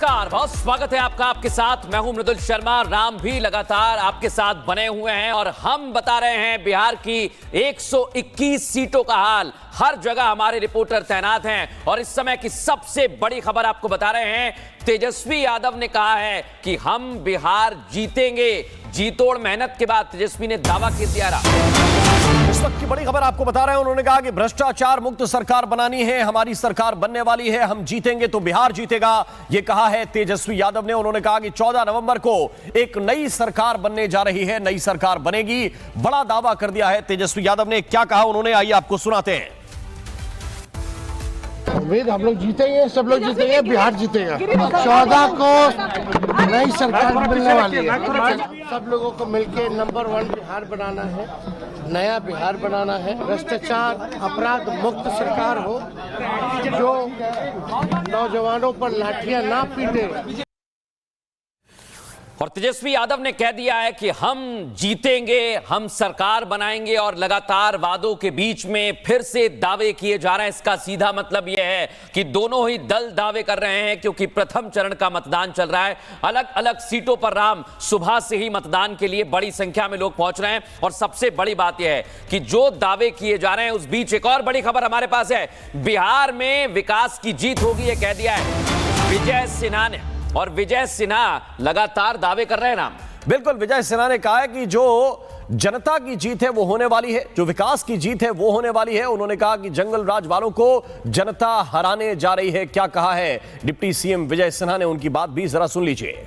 नमस्कार, बहुत स्वागत है आपका। आपके साथ मैं हूं मृदुल शर्मा। राम भी लगातार आपके साथ बने हुए हैं और हम बता रहे हैं बिहार की 121 सीटों का हाल। हर जगह हमारे रिपोर्टर तैनात हैं और इस समय की सबसे बड़ी खबर आपको बता रहे हैं। तेजस्वी यादव ने कहा है कि हम बिहार जीतेंगे। जीतोड़ मेहनत के बाद तेजस्वी ने दावा कर दिया। इस वक्त की बड़ी खबर आपको बता रहे हैं। उन्होंने कहा कि भ्रष्टाचार मुक्त सरकार बनानी है, हमारी सरकार बनने वाली है, हम जीतेंगे तो बिहार जीतेगा, यह कहा है तेजस्वी यादव ने। उन्होंने कहा कि 14 नवंबर को एक नई सरकार बनने जा रही है, नई सरकार बनेगी, बड़ा दावा कर दिया है तेजस्वी यादव ने। क्या कहा उन्होंने, आइए आपको सुनाते हैं। उम्मीद हम लोग जीतेंगे, सब लोग जीतेंगे, बिहार जीतेगा। 14 को नई सरकार मिलने वाली है। सब लोगों को मिलके नंबर 1 बिहार बनाना है, नया बिहार बनाना है। भ्रष्टाचार अपराध मुक्त सरकार हो, जो नौजवानों पर लाठियां ना पीटे। और तेजस्वी यादव ने कह दिया है कि हम जीतेंगे, हम सरकार बनाएंगे और लगातार वादों के बीच में फिर से दावे किए जा रहे हैं। इसका सीधा मतलब यह है कि दोनों ही दल दावे कर रहे हैं, क्योंकि प्रथम चरण का मतदान चल रहा है। अलग अलग सीटों पर राम सुबह से ही मतदान के लिए बड़ी संख्या में लोग पहुंच रहे हैं। और सबसे बड़ी बात यह है कि जो दावे किए जा रहे हैं उस बीच एक और बड़ी खबर हमारे पास है। बिहार में विकास की जीत होगी, यह कह दिया है विजय सिन्हा ने। और विजय सिन्हा लगातार दावे कर रहे हैं राम। बिल्कुल, विजय सिन्हा ने कहा है कि जो जनता की जीत है वो होने वाली है, जो विकास की जीत है वो होने वाली है। उन्होंने कहा कि जंगल राज वालों को जनता हराने जा रही है। क्या कहा है डिप्टी सीएम विजय सिन्हा ने, उनकी बात भी जरा सुन लीजिए।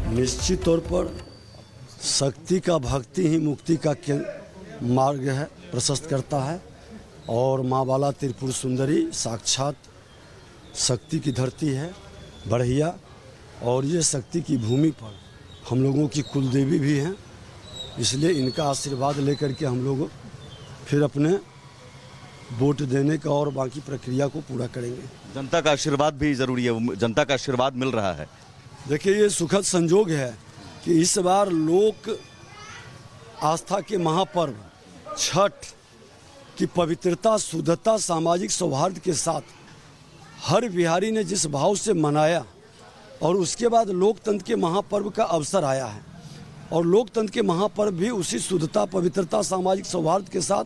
निश्चित तौर पर शक्ति का भक्ति ही मुक्ति का मार्ग है, प्रशस्त करता है। और माँ बाला त्रिपुर सुंदरी साक्षात शक्ति की धरती है बढ़िया, और ये शक्ति की भूमि पर हम लोगों की कुल देवी भी हैं। इसलिए इनका आशीर्वाद लेकर के हम लोग फिर अपने वोट देने का और बाकी प्रक्रिया को पूरा करेंगे। जनता का आशीर्वाद भी जरूरी है, जनता का आशीर्वाद मिल रहा है। देखिए, ये सुखद संजोग है कि इस बार लोक आस्था के महापर्व छठ की पवित्रता, शुद्धता, सामाजिक सौहार्द के साथ हर बिहारी ने जिस भाव से मनाया, और उसके बाद लोकतंत्र के महापर्व का अवसर आया है। और लोकतंत्र के महापर्व भी उसी शुद्धता, पवित्रता, सामाजिक सौहार्द के साथ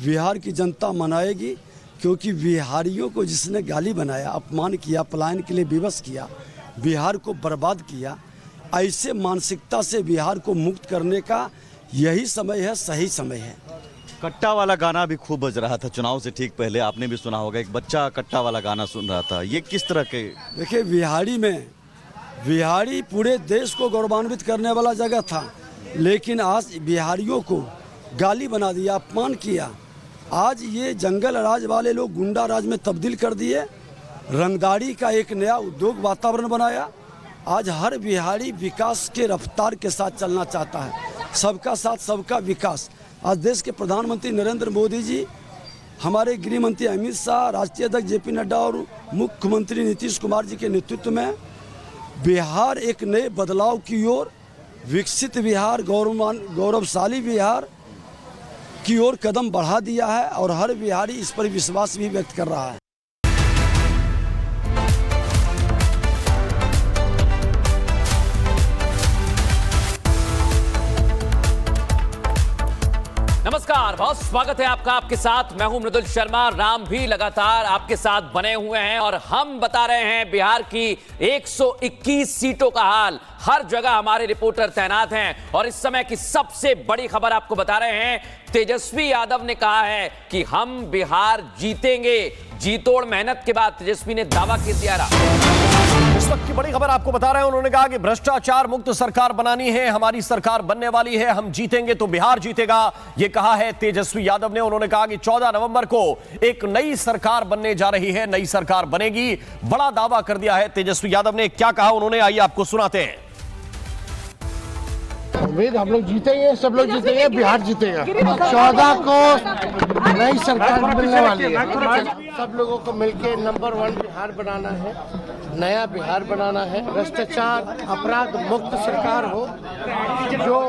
बिहार की जनता मनाएगी। क्योंकि बिहारियों को जिसने गाली बनाया, अपमान किया, पलायन के लिए विवश किया, बिहार को बर्बाद किया, ऐसे मानसिकता से बिहार को मुक्त करने का यही समय है, सही समय है। कट्टा वाला गाना भी खूब बज रहा था चुनाव से ठीक पहले, आपने भी सुना होगा। एक बच्चा कट्टा वाला गाना सुन रहा था, ये किस तरह के? देखिए, बिहारी पूरे देश को गौरवान्वित करने वाला जगह था, लेकिन आज बिहारियों को गाली बना दिया, अपमान किया। आज ये जंगल राज वाले लोग गुंडा राज में तब्दील कर दिए, रंगदारी का एक नया उद्योग वातावरण बनाया। आज हर बिहारी विकास के रफ्तार के साथ चलना चाहता है, सबका साथ सबका विकास। आज देश के प्रधानमंत्री नरेंद्र मोदी जी, हमारे गृह मंत्री अमित शाह, राष्ट्रीय अध्यक्ष जेपी नड्डा और मुख्यमंत्री नीतीश कुमार जी के नेतृत्व में बिहार एक नए बदलाव की ओर, विकसित बिहार, गौरवशाली बिहार की ओर कदम बढ़ा दिया है। और हर बिहारी इस पर विश्वास भी व्यक्त कर रहा है। नमस्कार, बहुत स्वागत है आपका। आपके साथ मैं हूं मृदुल शर्मा। राम भी लगातार आपके साथ बने हुए हैं और हम बता रहे हैं बिहार की 121 सीटों का हाल। हर जगह हमारे रिपोर्टर तैनात हैं और इस समय की सबसे बड़ी खबर आपको बता रहे हैं। तेजस्वी यादव ने कहा है कि हम बिहार जीतेंगे। जीतोड़ मेहनत के बाद तेजस्वी ने दावा कर दिया। इस वक्त की बड़ी खबर आपको बता रहे हैं। उन्होंने कहा कि भ्रष्टाचार मुक्त सरकार बनानी है, हमारी सरकार बनने वाली है, हम जीतेंगे तो बिहार जीतेगा, यह कहा है तेजस्वी यादव ने। उन्होंने कहा कि 14 नवंबर को एक नई सरकार बनने जा रही है, नई सरकार बनेगी, बड़ा दावा कर दिया है तेजस्वी यादव ने। क्या कहा उन्होंने, आइए आपको सुनाते हैं। उम्मीद हम लोग जीतेंगे, सब लोग जीतेंगे, बिहार जीतेगा। 14 को नई सरकार मिलने वाली है। सब लोगों को मिलके नंबर 1 बिहार बनाना है, नया बिहार बनाना है। भ्रष्टाचार अपराध मुक्त सरकार हो, जो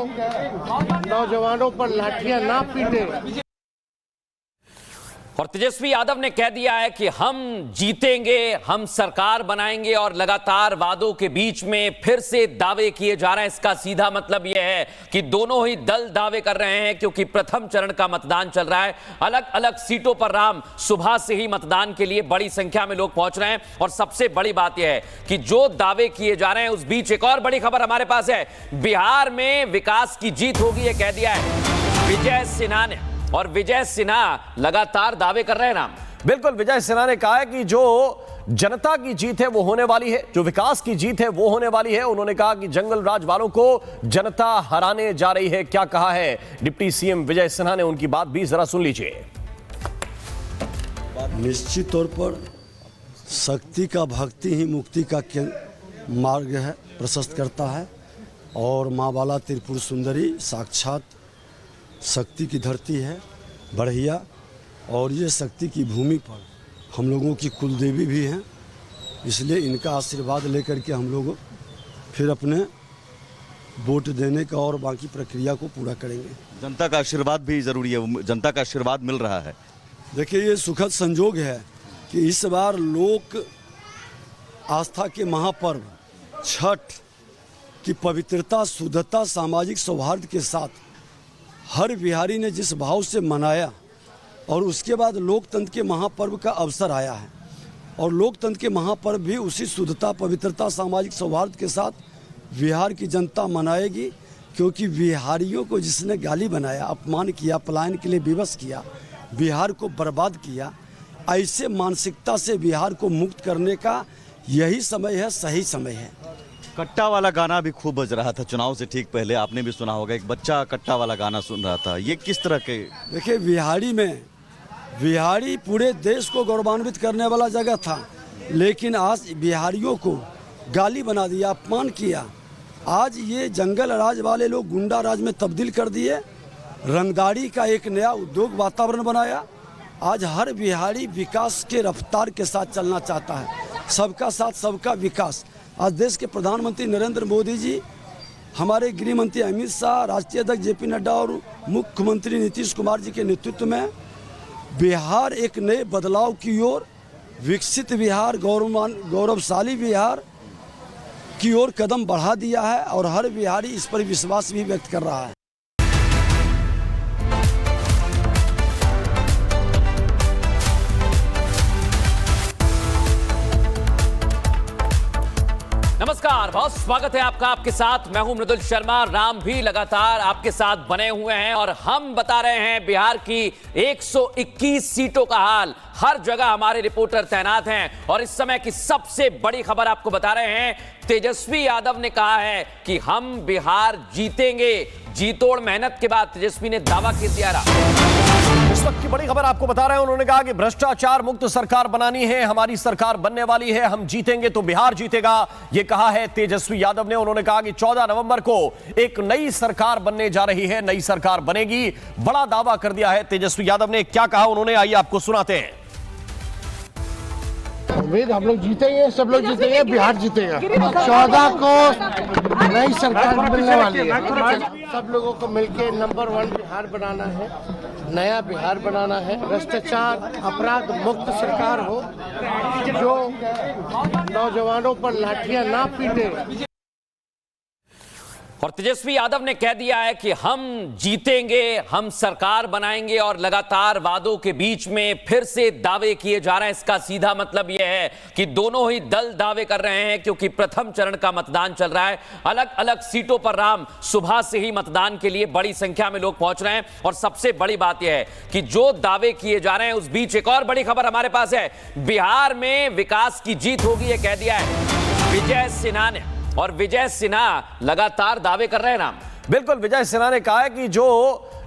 नौजवानों पर लाठियां ना पीटे। और तेजस्वी यादव ने कह दिया है कि हम जीतेंगे, हम सरकार बनाएंगे और लगातार वादों के बीच में फिर से दावे किए जा रहे हैं। इसका सीधा मतलब यह है कि दोनों ही दल दावे कर रहे हैं, क्योंकि प्रथम चरण का मतदान चल रहा है। अलग अलग सीटों पर राम सुबह से ही मतदान के लिए बड़ी संख्या में लोग पहुंच रहे हैं। और सबसे बड़ी बात यह है कि जो दावे किए जा रहे हैं उस बीच एक और बड़ी खबर हमारे पास है। बिहार में विकास की जीत होगी, यह कह दिया है विजय सिन्हा ने। और विजय सिन्हा लगातार दावे कर रहे हैं राम। बिल्कुल, विजय सिन्हा ने कहा है कि जो जनता की जीत है वो होने वाली है, जो विकास की जीत है वो होने वाली है। उन्होंने कहा कि जंगल राज वालों को जनता हराने जा रही है। क्या कहा है डिप्टी सीएम विजय सिन्हा ने, उनकी बात भी जरा सुन लीजिए। निश्चित तौर पर शक्ति का भक्ति ही मुक्ति का मार्ग है, प्रशस्त करता है। और माँ बाला त्रिपुर सुंदरी साक्षात शक्ति की धरती है, बढ़िया। और ये शक्ति की भूमि पर हम लोगों की कुलदेवी भी हैं, इसलिए इनका आशीर्वाद लेकर के हम लोग फिर अपने वोट देने का और बाकी प्रक्रिया को पूरा करेंगे। जनता का आशीर्वाद भी जरूरी है, जनता का आशीर्वाद मिल रहा है। देखिए, ये सुखद संजोग है कि इस बार लोक आस्था के महापर्व छठ की पवित्रता, शुद्धता, सामाजिक सौहार्द के साथ हर बिहारी ने जिस भाव से मनाया, और उसके बाद लोकतंत्र के महापर्व का अवसर आया है। और लोकतंत्र के महापर्व भी उसी शुद्धता, पवित्रता, सामाजिक सौहार्द के साथ बिहार की जनता मनाएगी। क्योंकि बिहारियों को जिसने गाली बनाया, अपमान किया, पलायन के लिए विवश किया, बिहार को बर्बाद किया, ऐसे मानसिकता से बिहार को मुक्त करने का यही समय है, सही समय है। कट्टा वाला गाना भी खूब बज रहा था चुनाव से ठीक पहले, आपने भी सुना होगा। एक बच्चा कट्टा वाला गाना सुन रहा था, ये किस तरह के? देखिए, बिहारी पूरे देश को गौरवान्वित करने वाला जगह था, लेकिन आज बिहारियों को गाली बना दिया, अपमान किया। आज ये जंगल राज वाले लोग गुंडा राज में तब्दील कर दिए, रंगदारी का एक नया उद्योग वातावरण बनाया। आज हर बिहारी विकास के रफ्तार के साथ चलना चाहता है, सबका साथ सबका विकास। आज देश के प्रधानमंत्री नरेंद्र मोदी जी, हमारे गृह मंत्री अमित शाह, राष्ट्रीय अध्यक्ष जेपी नड्डा और मुख्यमंत्री नीतीश कुमार जी के नेतृत्व में बिहार एक नए बदलाव की ओर, विकसित बिहार, गौरवशाली बिहार की ओर कदम बढ़ा दिया है। और हर बिहारी इस पर विश्वास भी व्यक्त कर रहा है। नमस्कार, बहुत स्वागत है आपका। आपके साथ मैं हूं मृदुल शर्मा। राम भी लगातार आपके साथ बने हुए हैं और हम बता रहे हैं बिहार की 121 सीटों का हाल। हर जगह हमारे रिपोर्टर तैनात हैं और इस समय की सबसे बड़ी खबर आपको बता रहे हैं। तेजस्वी यादव ने कहा है कि हम बिहार जीतेंगे। जीतोड़ मेहनत के बाद तेजस्वी ने दावा कर दिया। इस वक्त की बड़ी खबर आपको बता रहे हैं। उन्होंने कहा कि भ्रष्टाचार मुक्त सरकार बनानी है, हमारी सरकार बनने वाली है, हम जीतेंगे तो बिहार जीतेगा, यह कहा है तेजस्वी यादव ने। उन्होंने कहा कि 14 नवंबर को एक नई सरकार बनने जा रही है, नई सरकार बनेगी, बड़ा दावा कर दिया है तेजस्वी यादव ने। क्या कहा उन्होंने, आइए आपको सुनाते हैं। उम्मीद हम लोग जीतेंगे, सब लोग जीतेंगे, बिहार जीतेगा। 14 को नई सरकार मिलने वाली है। सब लोगों को मिलके नंबर 1 बिहार बनाना है, नया बिहार बनाना है। भ्रष्टाचार, अपराध मुक्त सरकार हो, जो नौजवानों पर लाठियां ना पीटे। और तेजस्वी यादव ने कह दिया है कि हम जीतेंगे, हम सरकार बनाएंगे और लगातार वादों के बीच में फिर से दावे किए जा रहे हैं। इसका सीधा मतलब यह है कि दोनों ही दल दावे कर रहे हैं, क्योंकि प्रथम चरण का मतदान चल रहा है। अलग अलग सीटों पर राम सुबह से ही मतदान के लिए बड़ी संख्या में लोग पहुंच रहे हैं। और सबसे बड़ी बात यह है कि जो दावे किए जा रहे हैं उस बीच एक और बड़ी खबर हमारे पास है। बिहार में विकास की जीत होगी, यह कह दिया है विजय सिन्हा ने। और विजय सिन्हा लगातार दावे कर रहे हैं राम। बिल्कुल, विजय सिन्हा ने कहा है कि जो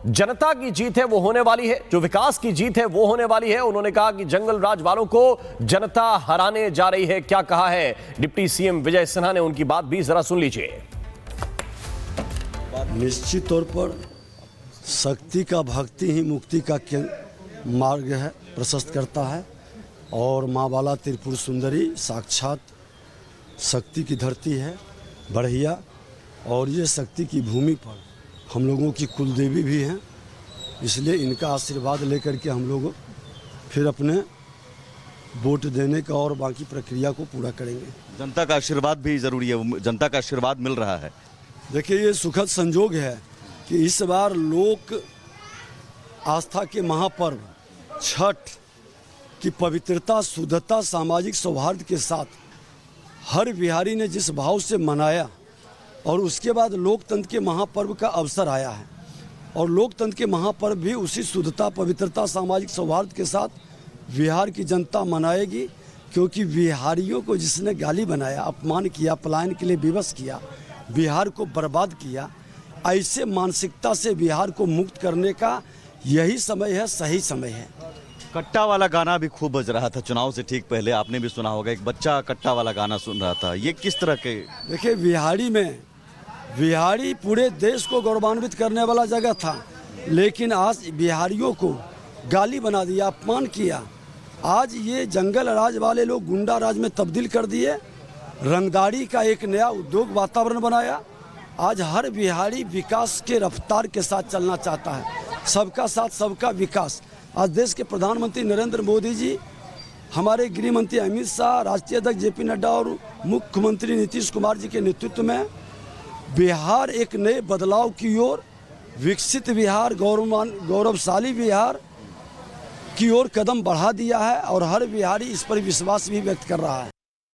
जनता की जीत है वो होने वाली है, जो विकास की जीत है वो होने वाली है। उन्होंने कहा कि जंगल राज वालों को जनता हराने जा रही है। क्या कहा है डिप्टी सीएम विजय सिन्हा ने, उनकी बात भी जरा सुन लीजिए। निश्चित तौर पर शक्ति का भक्ति ही मुक्ति का मार्ग है, प्रशस्त करता है। और माँ बाला त्रिपुर सुंदरी साक्षात शक्ति की धरती है, बढ़िया। और ये शक्ति की भूमि पर हम लोगों की कुलदेवी भी हैं, इसलिए इनका आशीर्वाद लेकर के हम लोग फिर अपने वोट देने का और बाकी प्रक्रिया को पूरा करेंगे। जनता का आशीर्वाद भी जरूरी है, जनता का आशीर्वाद मिल रहा है। देखिए, ये सुखद संजोग है कि इस बार लोक आस्था के महापर्व छठ की पवित्रता, शुद्धता, सामाजिक सौहार्द के साथ हर बिहारी ने जिस भाव से मनाया और उसके बाद लोकतंत्र के महापर्व का अवसर आया है और लोकतंत्र के महापर्व भी उसी शुद्धता, पवित्रता, सामाजिक सौहार्द के साथ बिहार की जनता मनाएगी, क्योंकि बिहारियों को जिसने गाली बनाया, अपमान किया, पलायन के लिए विवश किया, बिहार को बर्बाद किया, ऐसे मानसिकता से बिहार को मुक्त करने का यही समय है, सही समय है। कट्टा वाला गाना भी खूब बज रहा था चुनाव से ठीक पहले, आपने भी सुना होगा, एक बच्चा कट्टा वाला गाना सुन रहा था, ये किस तरह के? देखिए, बिहारी पूरे देश को गौरवान्वित करने वाला जगह था, लेकिन आज बिहारियों को गाली बना दिया, अपमान किया। आज ये जंगल राज वाले लोग गुंडा राज में तब्दील कर दिए, रंगदारी का एक नया उद्योग वातावरण बनाया। आज हर बिहारी विकास के रफ्तार के साथ चलना चाहता है, सबका साथ सबका विकास। आज देश के प्रधानमंत्री नरेंद्र मोदी जी, हमारे गृह मंत्री अमित शाह, राष्ट्रीय अध्यक्ष जेपी नड्डा और मुख्यमंत्री नीतीश कुमार जी के नेतृत्व में बिहार एक नए बदलाव की ओर, विकसित बिहार, गौरवशाली बिहार की ओर कदम बढ़ा दिया है और हर बिहारी इस पर विश्वास भी व्यक्त कर रहा है।